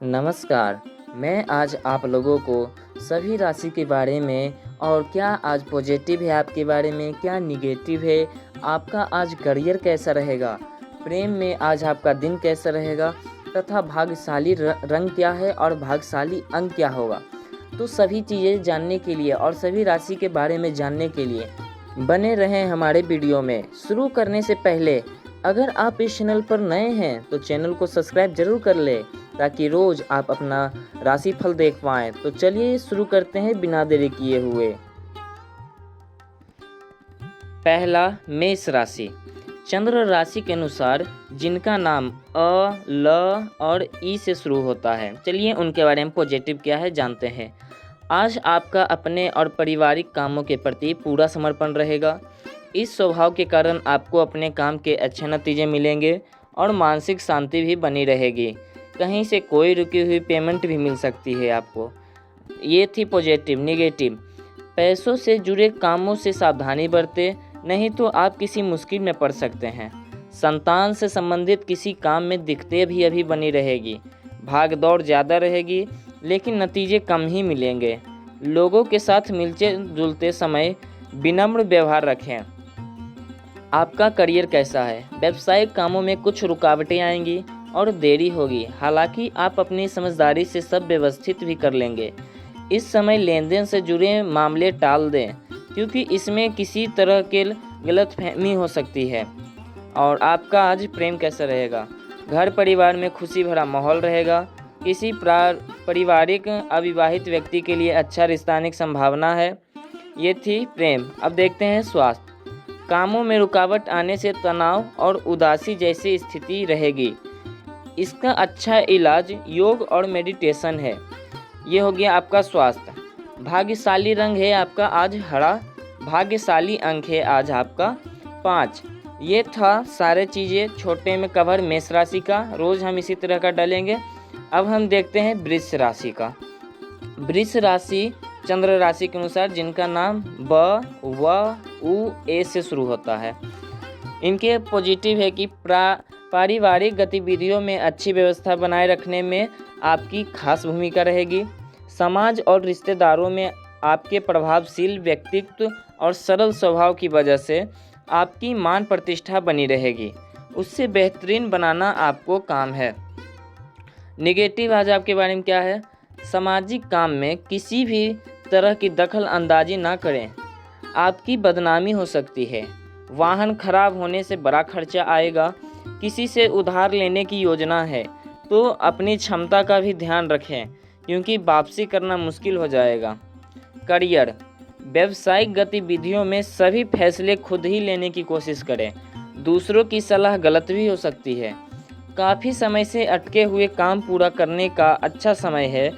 नमस्कार। मैं आज आप लोगों को सभी राशि के बारे में और क्या आज पॉजिटिव है आपके बारे में, क्या निगेटिव है, आपका आज करियर कैसा रहेगा, प्रेम में आज आपका दिन कैसा रहेगा तथा भाग्यशाली रंग क्या है और भाग्यशाली अंक क्या होगा। तो सभी चीज़ें जानने के लिए और सभी राशि के बारे में जानने के लिए बने रहें हमारे वीडियो में। शुरू करने से पहले अगर आप इस चैनल पर नए हैं तो चैनल को सब्सक्राइब जरूर कर लें ताकि रोज आप अपना राशिफल देख पाएं। तो चलिए शुरू करते हैं बिना देरी किए हुए। पहला, मेष राशि। चंद्र राशि के अनुसार जिनका नाम अ, ल और ई से शुरू होता है, चलिए उनके बारे में पॉजिटिव क्या है जानते हैं। आज आपका अपने और पारिवारिक कामों के प्रति पूरा समर्पण रहेगा। इस स्वभाव के कारण आपको अपने काम के अच्छे नतीजे मिलेंगे और मानसिक शांति भी बनी रहेगी। कहीं से कोई रुकी हुई पेमेंट भी मिल सकती है आपको। ये थी पॉजिटिव। निगेटिव, पैसों से जुड़े कामों से सावधानी बरतें, नहीं तो आप किसी मुश्किल में पड़ सकते हैं। संतान से संबंधित किसी काम में दिक्कतें भी अभी बनी रहेगी। भाग दौड़ ज़्यादा रहेगी लेकिन नतीजे कम ही मिलेंगे। लोगों के साथ मिलते जुलते समय विनम्र व्यवहार रखें। आपका करियर कैसा है? व्यावसायिक कामों में कुछ रुकावटें आएंगी और देरी होगी, हालांकि आप अपनी समझदारी से सब व्यवस्थित भी कर लेंगे। इस समय लेन देन से जुड़े मामले टाल दें क्योंकि इसमें किसी तरह के गलतफहमी हो सकती है। और आपका आज प्रेम कैसा रहेगा? घर परिवार में खुशी भरा माहौल रहेगा। किसी पारिवारिक अविवाहित व्यक्ति के लिए अच्छा रिश्ता आने की संभावना है। ये थी प्रेम। अब देखते हैं स्वास्थ्य। कामों में रुकावट आने से तनाव और उदासी जैसी स्थिति रहेगी। इसका अच्छा इलाज योग और मेडिटेशन है। ये हो गया आपका स्वास्थ्य। भाग्यशाली रंग है आपका आज हरा। भाग्यशाली अंक है आज आपका 5। ये था सारे चीज़ें छोटे में कवर मेष राशि का। रोज़ हम इसी तरह का डालेंगे। अब हम देखते हैं वृष राशि का। वृष राशि चंद्र राशि के अनुसार जिनका नाम ब, व, उ, ए से शुरू होता है। इनके पॉजिटिव है कि पारिवारिक गतिविधियों में अच्छी व्यवस्था बनाए रखने में आपकी खास भूमिका रहेगी। समाज और रिश्तेदारों में आपके प्रभावशील व्यक्तित्व और सरल स्वभाव की वजह से आपकी मान प्रतिष्ठा बनी रहेगी। उससे बेहतरीन बनाना आपको काम है। निगेटिव आज आपके बारे में क्या है? सामाजिक काम में किसी भी तरह की दखल अंदाजी ना करें, आपकी बदनामी हो सकती है। वाहन खराब होने से बड़ा खर्चा आएगा। किसी से उधार लेने की योजना है तो अपनी क्षमता का भी ध्यान रखें क्योंकि वापसी करना मुश्किल हो जाएगा। करियर, व्यावसायिक गतिविधियों में सभी फैसले खुद ही लेने की कोशिश करें। दूसरों की सलाह गलत भी हो सकती है। काफ़ी समय से अटके हुए काम पूरा करने का अच्छा समय है।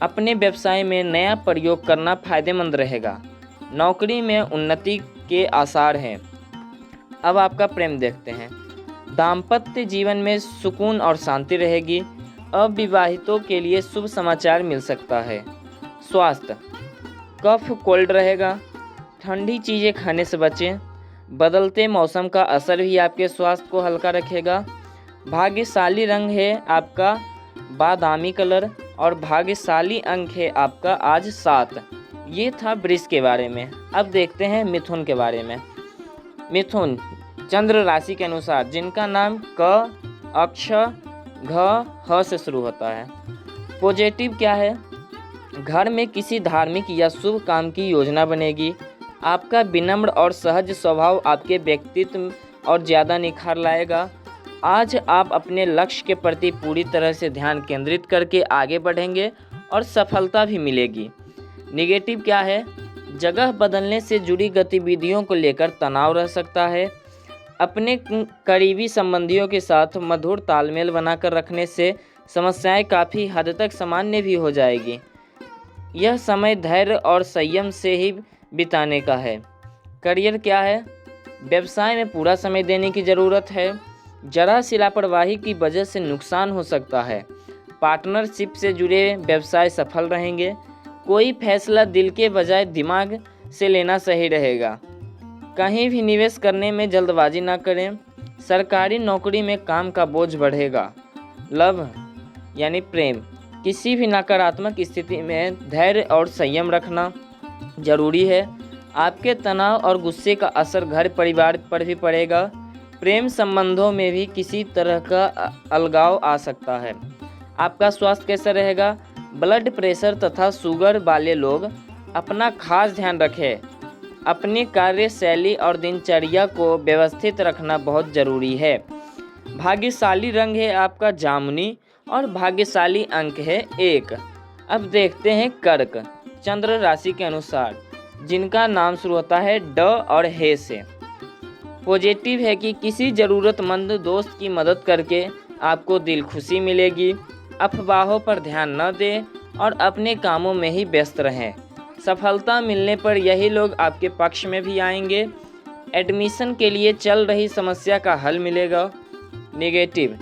अपने व्यवसाय में नया प्रयोग करना फायदेमंद रहेगा। नौकरी में उन्नति के आसार हैं। अब आपका प्रेम देखते हैं। दाम्पत्य जीवन में सुकून और शांति रहेगी। अविवाहितों के लिए शुभ समाचार मिल सकता है। स्वास्थ्य, कफ कोल्ड रहेगा। ठंडी चीज़ें खाने से बचें। बदलते मौसम का असर भी आपके स्वास्थ्य को हल्का रखेगा। भाग्यशाली रंग है आपका बादामी कलर और भाग्यशाली अंक है आपका आज 7। ये था वृष के बारे में। अब देखते हैं मिथुन के बारे में। मिथुन चंद्र राशि के अनुसार जिनका नाम क, अक्ष, घ, ह से शुरू होता है। पॉजिटिव क्या है? घर में किसी धार्मिक या शुभ काम की योजना बनेगी। आपका विनम्र और सहज स्वभाव आपके व्यक्तित्व और ज़्यादा निखार लाएगा। आज आप अपने लक्ष्य के प्रति पूरी तरह से ध्यान केंद्रित करके आगे बढ़ेंगे और सफलता भी मिलेगी। निगेटिव क्या है? जगह बदलने से जुड़ी गतिविधियों को लेकर तनाव रह सकता है। अपने करीबी संबंधियों के साथ मधुर तालमेल बनाकर रखने से समस्याएं काफ़ी हद तक सामान्य भी हो जाएगी। यह समय धैर्य और संयम से ही बिताने का है। करियर क्या है? व्यवसाय में पूरा समय देने की ज़रूरत है। जरा सी लापरवाही की वजह से नुकसान हो सकता है। पार्टनरशिप से जुड़े व्यवसाय सफल रहेंगे। कोई फैसला दिल के बजाय दिमाग से लेना सही रहेगा। कहीं भी निवेश करने में जल्दबाजी ना करें। सरकारी नौकरी में काम का बोझ बढ़ेगा। लव, यानी प्रेम। किसी भी नकारात्मक स्थिति में धैर्य और संयम रखना जरूरी है। आपके तनाव और गुस्से का असर घर परिवार पर भी पड़ेगा। प्रेम संबंधों में भी किसी तरह का अलगाव आ सकता है। आपका स्वास्थ्य कैसा रहेगा? ब्लड प्रेशर तथा शुगर वाले लोग अपना खास ध्यान रखें। अपनी कार्यशैली और दिनचर्या को व्यवस्थित रखना बहुत ज़रूरी है। भाग्यशाली रंग है आपका जामुनी और भाग्यशाली अंक है 1। अब देखते हैं कर्क। चंद्र राशि के अनुसार जिनका नाम शुरू होता है ड और हे से। पॉजिटिव है कि किसी ज़रूरतमंद दोस्त की मदद करके आपको दिल खुशी मिलेगी। अफवाहों पर ध्यान न दें और अपने कामों में ही व्यस्त रहें। सफलता मिलने पर यही लोग आपके पक्ष में भी आएंगे। एडमिशन के लिए चल रही समस्या का हल मिलेगा। नेगेटिव,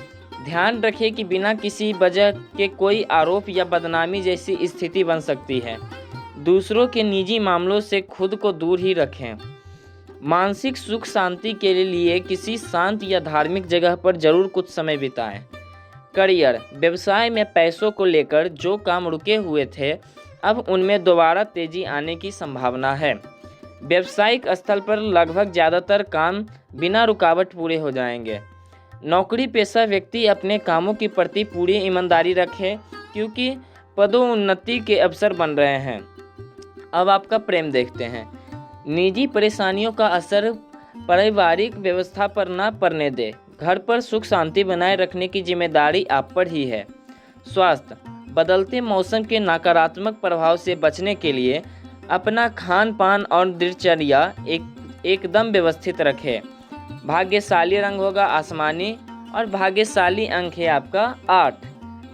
ध्यान रखें कि बिना किसी वजह के कोई आरोप या बदनामी जैसी स्थिति बन सकती है। दूसरों के निजी मामलों से खुद को दूर ही रखें। मानसिक सुख शांति के लिए किसी शांत या धार्मिक जगह पर जरूर कुछ समय बिताएं। करियर, व्यवसाय में पैसों को लेकर जो काम रुके हुए थे अब उनमें दोबारा तेजी आने की संभावना है। व्यावसायिक स्थल पर लगभग ज़्यादातर काम बिना रुकावट पूरे हो जाएंगे। नौकरी पेशा व्यक्ति अपने कामों के प्रति पूरी ईमानदारी रखें क्योंकि पदोन्नति के अवसर बन रहे हैं। अब आपका प्रेम देखते हैं। निजी परेशानियों का असर पारिवारिक व्यवस्था पर न पड़ने दे। घर पर सुख शांति बनाए रखने की जिम्मेदारी आप पर ही है। स्वास्थ्य, बदलते मौसम के नकारात्मक प्रभाव से बचने के लिए अपना खान पान और दिनचर्या एकदम व्यवस्थित रखें। भाग्यशाली रंग होगा आसमानी और भाग्यशाली अंक है आपका 8।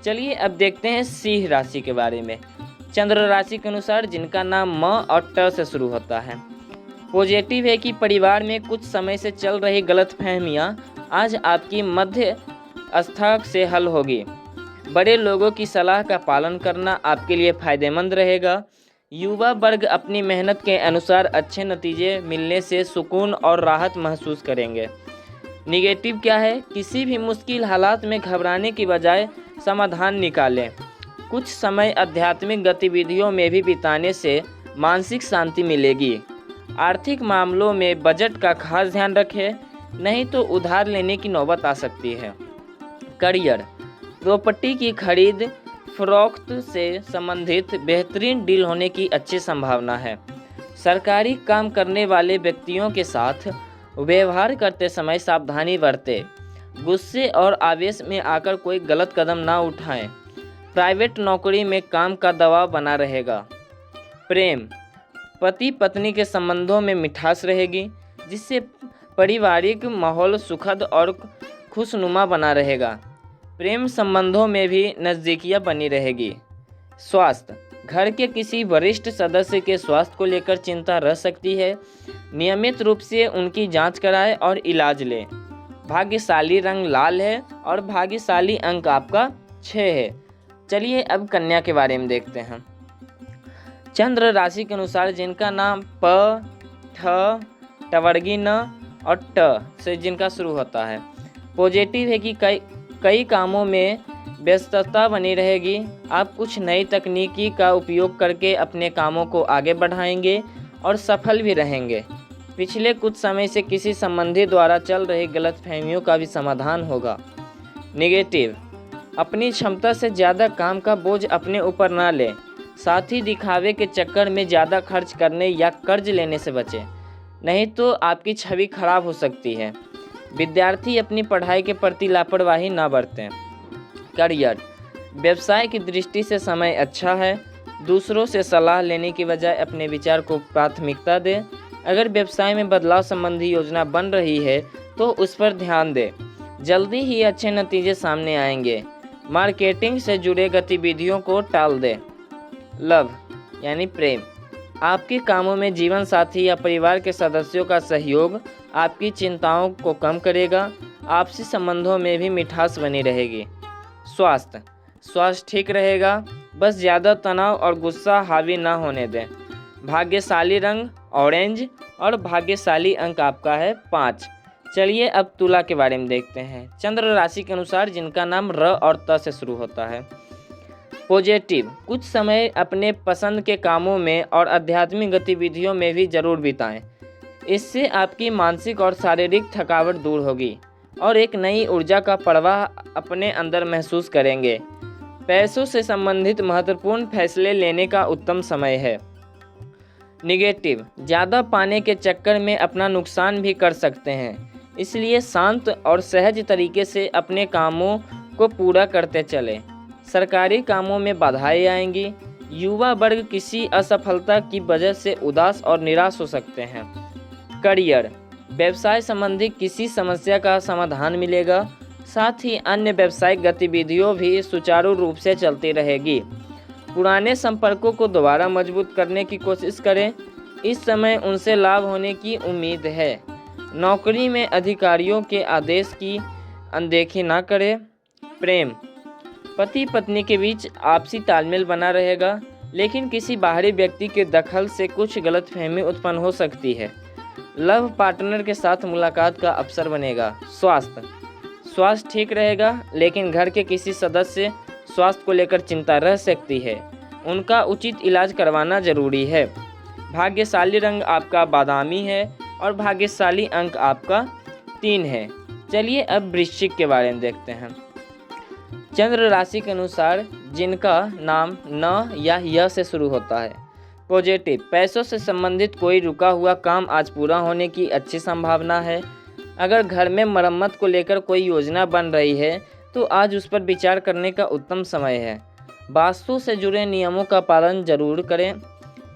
चलिए अब देखते हैं सिंह राशि के बारे में। चंद्र राशि के अनुसार जिनका नाम म और ट से शुरू होता है। पॉजिटिव है कि परिवार में कुछ समय से चल रही गलतफहमियां आज आपकी मध्यस्थता से हल होगी। बड़े लोगों की सलाह का पालन करना आपके लिए फायदेमंद रहेगा। युवा वर्ग अपनी मेहनत के अनुसार अच्छे नतीजे मिलने से सुकून और राहत महसूस करेंगे। निगेटिव क्या है? किसी भी मुश्किल हालात में घबराने की बजाय समाधान निकालें। कुछ समय आध्यात्मिक गतिविधियों में भी बिताने से मानसिक शांति मिलेगी। आर्थिक मामलों में बजट का खास ध्यान रखें, नहीं तो उधार लेने की नौबत आ सकती है। करियर, प्रॉपर्टी की खरीद फरोख्त से संबंधित बेहतरीन डील होने की अच्छी संभावना है। सरकारी काम करने वाले व्यक्तियों के साथ व्यवहार करते समय सावधानी बरतें। गुस्से और आवेश में आकर कोई गलत कदम ना उठाएं। प्राइवेट नौकरी में काम का दबाव बना रहेगा। प्रेम, पति पत्नी के संबंधों में मिठास रहेगी जिससे पारिवारिक माहौल सुखद और खुशनुमा बना रहेगा। प्रेम संबंधों में भी नज़दीकियाँ बनी रहेगी। स्वास्थ्य, घर के किसी वरिष्ठ सदस्य के स्वास्थ्य को लेकर चिंता रह सकती है। नियमित रूप से उनकी जांच कराएं और इलाज लें। भाग्यशाली रंग लाल है और भाग्यशाली अंक आपका 6 है। चलिए अब कन्या के बारे में देखते हैं। चंद्र राशि के अनुसार जिनका नाम प, ठ, टवर्गी न और ट से जिनका शुरू होता है। पॉजिटिव है कि कई कामों में व्यस्तता बनी रहेगी। आप कुछ नई तकनीकी का उपयोग करके अपने कामों को आगे बढ़ाएंगे और सफल भी रहेंगे। पिछले कुछ समय से किसी संबंधी द्वारा चल रही गलतफहमियों का भी समाधान होगा। नेगेटिव, अपनी क्षमता से ज़्यादा काम का बोझ अपने ऊपर ना लें। साथ ही दिखावे के चक्कर में ज़्यादा खर्च करने या कर्ज लेने से बचें, नहीं तो आपकी छवि खराब हो सकती है। विद्यार्थी अपनी पढ़ाई के प्रति लापरवाही ना बरतें। करियर, व्यवसाय की दृष्टि से समय अच्छा है। दूसरों से सलाह लेने की बजाय अपने विचार को प्राथमिकता दें। अगर व्यवसाय में बदलाव संबंधी योजना बन रही है तो उस पर ध्यान दें। जल्दी ही अच्छे नतीजे सामने आएंगे। मार्केटिंग से जुड़े गतिविधियों को टाल दें। लव यानी प्रेम, आपके कामों में जीवन साथी या परिवार के सदस्यों का सहयोग आपकी चिंताओं को कम करेगा। आपसी संबंधों में भी मिठास बनी रहेगी। स्वास्थ्य ठीक रहेगा, बस ज़्यादा तनाव और गुस्सा हावी ना होने दें। भाग्यशाली रंग ऑरेंज और भाग्यशाली अंक आपका है 5। चलिए अब तुला के बारे में देखते हैं। चंद्र राशि के अनुसार जिनका नाम र और त से शुरू होता है। पॉजिटिव, कुछ समय अपने पसंद के कामों में और आध्यात्मिक गतिविधियों में भी जरूर बिताएं। इससे आपकी मानसिक और शारीरिक थकावट दूर होगी और एक नई ऊर्जा का प्रवाह अपने अंदर महसूस करेंगे। पैसों से संबंधित महत्वपूर्ण फैसले लेने का उत्तम समय है। निगेटिव, ज़्यादा पाने के चक्कर में अपना नुकसान भी कर सकते हैं, इसलिए शांत और सहज तरीके से अपने कामों को पूरा करते चलें। सरकारी कामों में बाधाएं आएंगी। युवा वर्ग किसी असफलता की वजह से उदास और निराश हो सकते हैं। करियर, व्यवसाय संबंधी किसी समस्या का समाधान मिलेगा, साथ ही अन्य व्यावसायिक गतिविधियों भी सुचारू रूप से चलती रहेगी। पुराने संपर्कों को दोबारा मजबूत करने की कोशिश करें, इस समय उनसे लाभ होने की उम्मीद है। नौकरी में अधिकारियों के आदेश की अनदेखी ना करें। प्रेम, पति पत्नी के बीच आपसी तालमेल बना रहेगा, लेकिन किसी बाहरी व्यक्ति के दखल से कुछ गलतफहमी उत्पन्न हो सकती है। लव पार्टनर के साथ मुलाकात का अवसर बनेगा। स्वास्थ्य ठीक रहेगा, लेकिन घर के किसी सदस्य स्वास्थ्य को लेकर चिंता रह सकती है, उनका उचित इलाज करवाना जरूरी है। भाग्यशाली रंग आपका बादामी है और भाग्यशाली अंक आपका 3 है। चलिए अब वृश्चिक के बारे में देखते हैं। चंद्र राशि के अनुसार जिनका नाम न या य से शुरू होता है। पॉजिटिव, पैसों से संबंधित कोई रुका हुआ काम आज पूरा होने की अच्छी संभावना है। अगर घर में मरम्मत को लेकर कोई योजना बन रही है तो आज उस पर विचार करने का उत्तम समय है। वास्तु से जुड़े नियमों का पालन जरूर करें।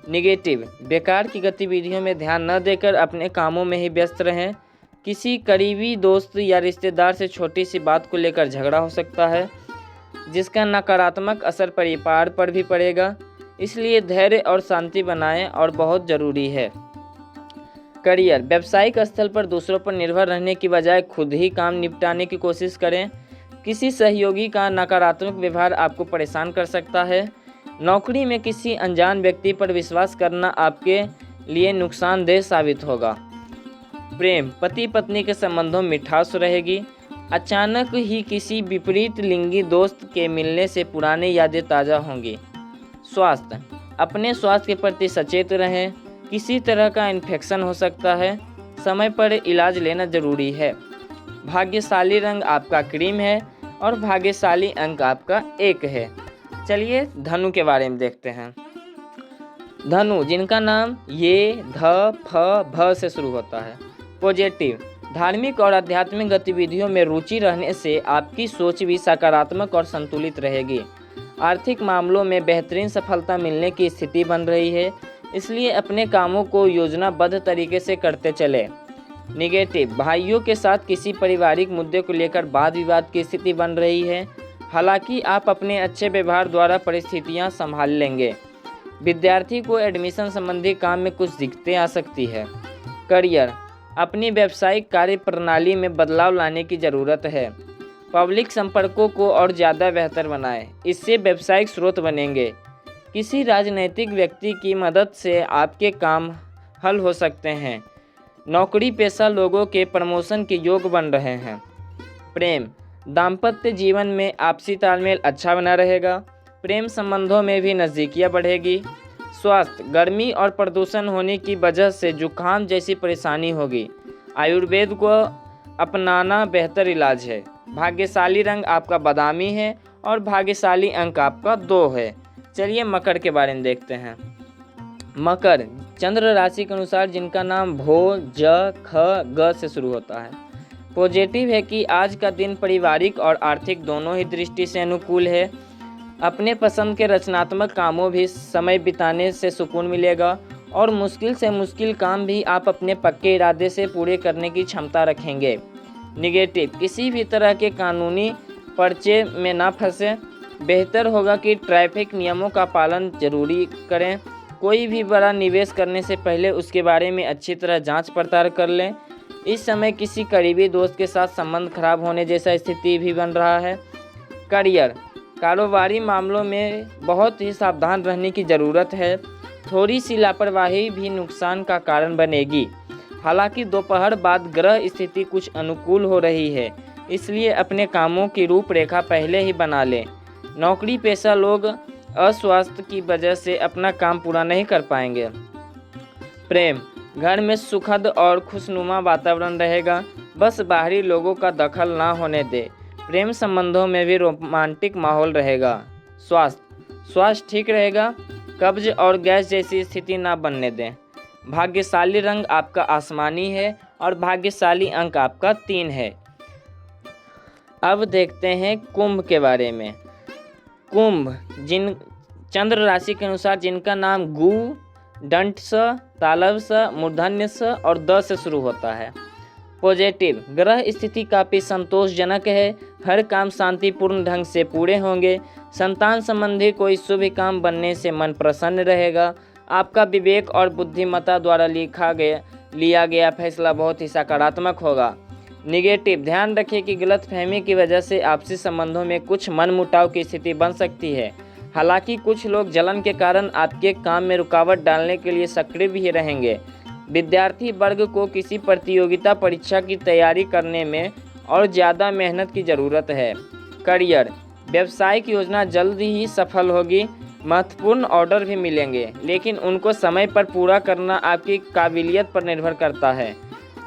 निगेटिव, बेकार की गतिविधियों में ध्यान न देकर अपने कामों में ही व्यस्त रहें। किसी करीबी दोस्त या रिश्तेदार से छोटी सी बात को लेकर झगड़ा हो सकता है, जिसका नकारात्मक असर परिवार पर भी पड़ेगा, इसलिए धैर्य और शांति बनाएं और बहुत ज़रूरी है। करियर, व्यावसायिक स्थल पर दूसरों पर निर्भर रहने की बजाय खुद ही काम निपटाने की कोशिश करें। किसी सहयोगी का नकारात्मक व्यवहार आपको परेशान कर सकता है। नौकरी में किसी अनजान व्यक्ति पर विश्वास करना आपके लिए नुकसानदेह साबित होगा। प्रेम, पति पत्नी के संबंधों में मिठास रहेगी। अचानक ही किसी विपरीत लिंगी दोस्त के मिलने से पुरानी यादें ताज़ा होंगी। स्वास्थ्य, अपने स्वास्थ्य के प्रति सचेत रहें, किसी तरह का इन्फेक्शन हो सकता है, समय पर इलाज लेना जरूरी है। भाग्यशाली रंग आपका क्रीम है और भाग्यशाली अंक आपका 1 है। चलिए धनु के बारे में देखते हैं। धनु, जिनका नाम ये ध फ भ से शुरू होता है। पॉजिटिव, धार्मिक और आध्यात्मिक गतिविधियों में रुचि रहने से आपकी सोच भी सकारात्मक और संतुलित रहेगी। आर्थिक मामलों में बेहतरीन सफलता मिलने की स्थिति बन रही है, इसलिए अपने कामों को योजनाबद्ध तरीके से करते चलें। निगेटिव, भाइयों के साथ किसी पारिवारिक मुद्दे को लेकर वाद विवाद की स्थिति बन रही है, हालांकि आप अपने अच्छे व्यवहार द्वारा परिस्थितियां संभाल लेंगे। विद्यार्थी को एडमिशन संबंधी काम में कुछ दिक्कतें आ सकती है। करियर, अपनी व्यावसायिक कार्य प्रणाली में बदलाव लाने की ज़रूरत है। पब्लिक संपर्कों को और ज़्यादा बेहतर बनाएं, इससे व्यावसायिक स्रोत बनेंगे। किसी राजनैतिक व्यक्ति की मदद से आपके काम हल हो सकते हैं। नौकरी पेशा लोगों के प्रमोशन के योग बन रहे हैं। प्रेम, दाम्पत्य जीवन में आपसी तालमेल अच्छा बना रहेगा। प्रेम संबंधों में भी नज़दीकियाँ बढ़ेगी। स्वास्थ्य, गर्मी और प्रदूषण होने की वजह से जुकाम जैसी परेशानी होगी। आयुर्वेद को अपनाना बेहतर इलाज है। भाग्यशाली रंग आपका बादामी है और भाग्यशाली अंक आपका 2 है। चलिए मकर के बारे में देखते हैं। मकर, चंद्र राशि के अनुसार जिनका नाम भो ज ख ग से शुरू होता है। पॉजिटिव है कि आज का दिन पारिवारिक और आर्थिक दोनों ही दृष्टि से अनुकूल है। अपने पसंद के रचनात्मक कामों भी समय बिताने से सुकून मिलेगा और मुश्किल से मुश्किल काम भी आप अपने पक्के इरादे से पूरे करने की क्षमता रखेंगे। निगेटिव, किसी भी तरह के कानूनी पर्चे में ना फंसे। बेहतर होगा कि ट्रैफिक नियमों का पालन जरूरी करें। कोई भी बड़ा निवेश करने से पहले उसके बारे में अच्छी तरह जांच पड़ताल कर लें। इस समय किसी करीबी दोस्त के साथ संबंध खराब होने जैसा स्थिति भी बन रहा है। करियर, कारोबारी मामलों में बहुत ही सावधान रहने की ज़रूरत है। थोड़ी सी लापरवाही भी नुकसान का कारण बनेगी। हालांकि दोपहर बाद ग्रह स्थिति कुछ अनुकूल हो रही है, इसलिए अपने कामों की रूपरेखा पहले ही बना लें। नौकरी पेशा लोग अस्वास्थ्य की वजह से अपना काम पूरा नहीं कर पाएंगे। प्रेम, घर में सुखद और खुशनुमा वातावरण रहेगा, बस बाहरी लोगों का दखल ना होने दे। प्रेम संबंधों में भी रोमांटिक माहौल रहेगा। स्वास्थ्य ठीक रहेगा, कब्ज और गैस जैसी स्थिति ना बनने दें। भाग्यशाली रंग आपका आसमानी है और भाग्यशाली अंक आपका 3 है। अब देखते हैं कुंभ के बारे में। कुंभ चंद्र राशि के अनुसार जिनका नाम गु, दंट स, तालब स, मूर्धन्य स और द से शुरू होता है। पॉजिटिव, ग्रह स्थिति काफ़ी संतोषजनक है, हर काम शांतिपूर्ण ढंग से पूरे होंगे। संतान संबंधी कोई शुभ काम बनने से मन प्रसन्न रहेगा। आपका विवेक और बुद्धिमत्ता द्वारा लिया गया फैसला बहुत ही सकारात्मक होगा। निगेटिव, ध्यान रखें कि गलतफहमी की वजह से आपसी संबंधों में कुछ मनमुटाव की स्थिति बन सकती है। हालांकि कुछ लोग जलन के कारण आपके काम में रुकावट डालने के लिए सक्रिय भी रहेंगे। विद्यार्थी वर्ग को किसी प्रतियोगिता परीक्षा की तैयारी करने में और ज़्यादा मेहनत की ज़रूरत है। करियर, व्यावसायिक योजना जल्द ही सफल होगी। महत्वपूर्ण ऑर्डर भी मिलेंगे, लेकिन उनको समय पर पूरा करना आपकी काबिलियत पर निर्भर करता है।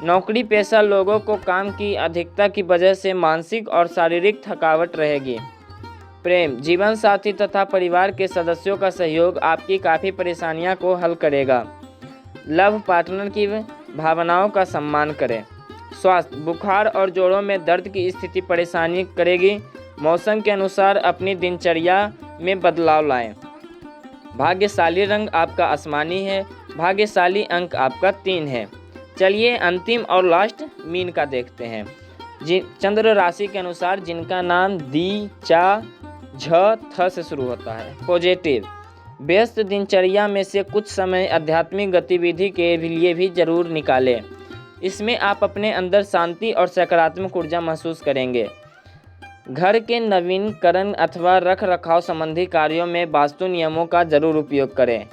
नौकरी पेशा लोगों को काम की अधिकता की वजह से मानसिक और शारीरिक थकावट रहेगी। प्रेम, जीवन साथी तथा परिवार के सदस्यों का सहयोग आपकी काफ़ी परेशानियां को हल करेगा। लव पार्टनर की भावनाओं का सम्मान करें। स्वास्थ्य, बुखार और जोड़ों में दर्द की स्थिति परेशानी करेगी। मौसम के अनुसार अपनी दिनचर्या में बदलाव लाएं। भाग्यशाली रंग आपका आसमानी है, भाग्यशाली अंक आपका 3 है। चलिए अंतिम और लास्ट मीन का देखते हैं। चंद्र राशि के अनुसार जिनका नाम दी, चा, झ, थ से शुरू होता है। पॉजिटिव, व्यस्त दिनचर्या में से कुछ समय आध्यात्मिक गतिविधि के लिए भी जरूर निकालें। इसमें आप अपने अंदर शांति और सकारात्मक ऊर्जा महसूस करेंगे। घर के नवीनीकरण अथवा रख रखाव संबंधी कार्यों में वास्तु नियमों का जरूर उपयोग करें।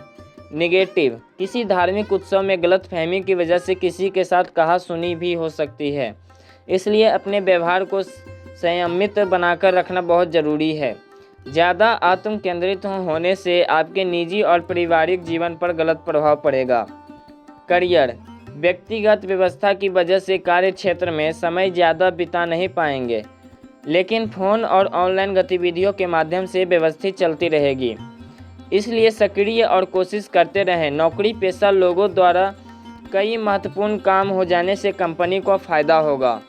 निगेटिव, किसी धार्मिक उत्सव में गलतफहमी की वजह से किसी के साथ कहासुनी भी हो सकती है, इसलिए अपने व्यवहार को संयमित बनाकर रखना बहुत ज़रूरी है। ज़्यादा आत्म केंद्रित होने से आपके निजी और पारिवारिक जीवन पर गलत प्रभाव पड़ेगा। करियर, व्यक्तिगत व्यवस्था की वजह से कार्य क्षेत्र में समय ज़्यादा बिता नहीं पाएंगे, लेकिन फ़ोन और ऑनलाइन गतिविधियों के माध्यम से व्यवस्थित चलती रहेगी, इसलिए सक्रिय और कोशिश करते रहें। नौकरी पेशा लोगों द्वारा कई महत्वपूर्ण काम हो जाने से कंपनी को फ़ायदा होगा।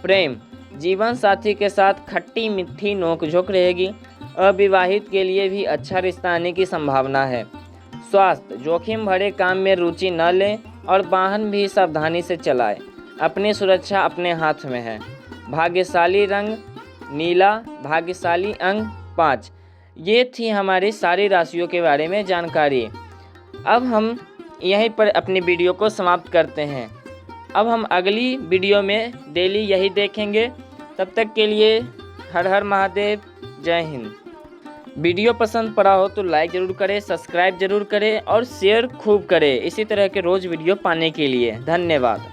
प्रेम, जीवन साथी के साथ खट्टी मीठी नोकझोंक रहेगी। अविवाहित के लिए भी अच्छा रिश्ता आने की संभावना है। स्वास्थ्य, जोखिम भरे काम में रुचि न लें और वाहन भी सावधानी से चलाएं। अपनी सुरक्षा अपने हाथ में है। भाग्यशाली रंग नीला, भाग्यशाली अंक 5। ये थी हमारी सारी राशियों के बारे में जानकारी। अब हम यहीं पर अपनी वीडियो को समाप्त करते हैं। अब हम अगली वीडियो में डेली यही देखेंगे। तब तक के लिए हर हर महादेव, जय हिंद। वीडियो पसंद पड़ा हो तो लाइक ज़रूर करें, सब्सक्राइब ज़रूर करें और शेयर खूब करें इसी तरह के रोज़ वीडियो पाने के लिए। धन्यवाद।